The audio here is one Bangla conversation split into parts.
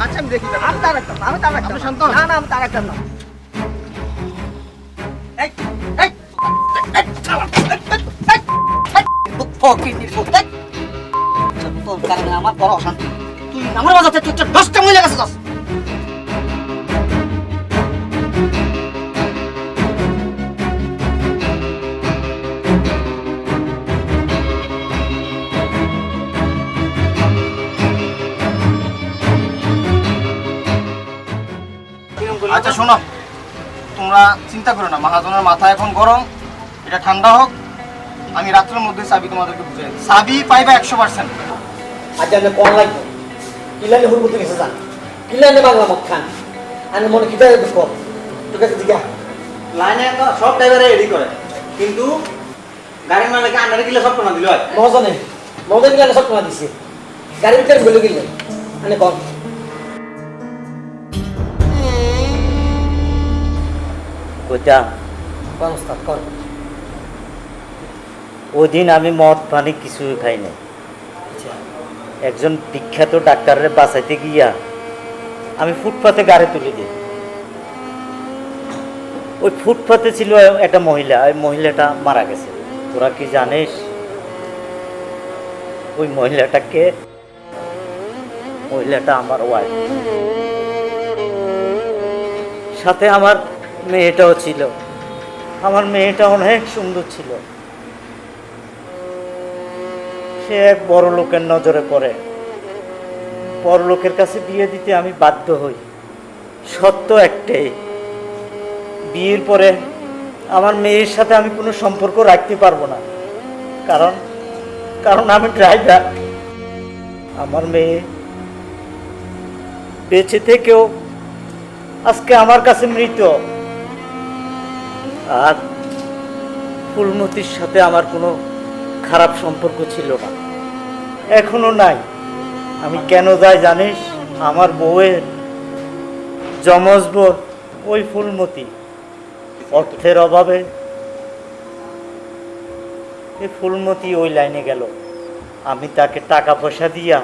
আচ্ছা আমি দেখি আমি তার একটা আমি তার একটা শান্ত না না আমি তার একটা না এই এই তোর কারণে আমার বড় অশান্তি তুই আমার বাজাতে তুই 10টা মহিলা কাছে যাস আচ্ছা শোনো, তোমরা চিন্তা করো না, মহাজনের মাথা এখন গরম, এটা ঠান্ডা হোক, আমি রাত্রের মধ্যে চাবি তোমাদেরকে বুঝাই দিই। চাবি পাইবা 100%। আজ আমি কোন লাগবে কিলানে হুরমুতে গেছে জান কিলানে বাংলা মত খান আমি মনে কিটা দুঃখ তোর কাছে জিজ্ঞা লাইনে তো সব ড্রাইভারে রেডি করে, কিন্তু গাড়ির মালিককে আন্ডারে গেলে সব টাকা দিল হয়। মহাজনে মহাজন কিলানে সব টাকা দিছে গাড়ির ভিতরে বলে গেলে মানে কম কইতা কোন উস্তাদ কোন ওই দিন আমি মদ পানি কিছুই খাই নাই। একজন বিখ্যাত ডাক্তারের বাঁচাইতে গিয়া আমি ফুটপাতে গাড়ি তুলে দিই। ওই ফুটপাতে ছিল একটা মহিলা, ওই মহিলাটা মারা গেছে। তোরা কি জানিস ওই মহিলাটাকে? মহিলাটা আমার ওয়াইফ, সাথে আমার মেয়েটাও ছিল। আমার মেয়েটা অনেক সুন্দর ছিল। সে এক বড় লোকের নজরে পড়ে, বড় লোকের কাছে বিয়ে দিতে আমি বাধ্য হই। সত্য একটাই, বিয়ের পরে আমার মেয়ের সাথে আমি কোনো সম্পর্ক রাখতে পারবো না, কারণ কারণ আমি ড্রাইভার। আমার মেয়ে বেঁচে থেকেও আজকে আমার কাছে মৃত। আর ফুলমতির সাথে আমার কোনো খারাপ সম্পর্ক ছিল না, এখনো নাই। আমি কেন যাই জানিস? আমার বউয়ের যমজ বোন ওই ফুলমতি অর্থের অভাবে এই ফুলমতি ওই লাইনে গেল। আমি তাকে টাকা পয়সা দিয়া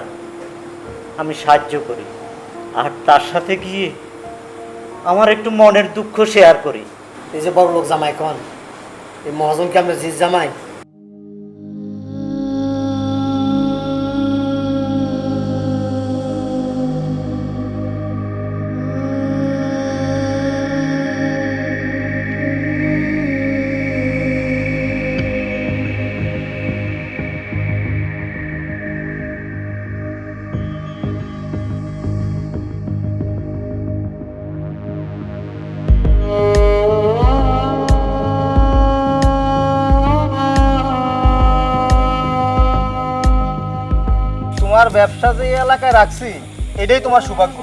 আমি সাহায্য করি, আর তার সাথে গিয়ে আমার একটু মনের দুঃখ শেয়ার করি। এই যে বড় লোক জামাই কোন এই মহাজন কি আমরা জিজ জামাই তোমার ব্যবসা যে এলাকায় রাখছি এটাই তোমার সৌভাগ্য।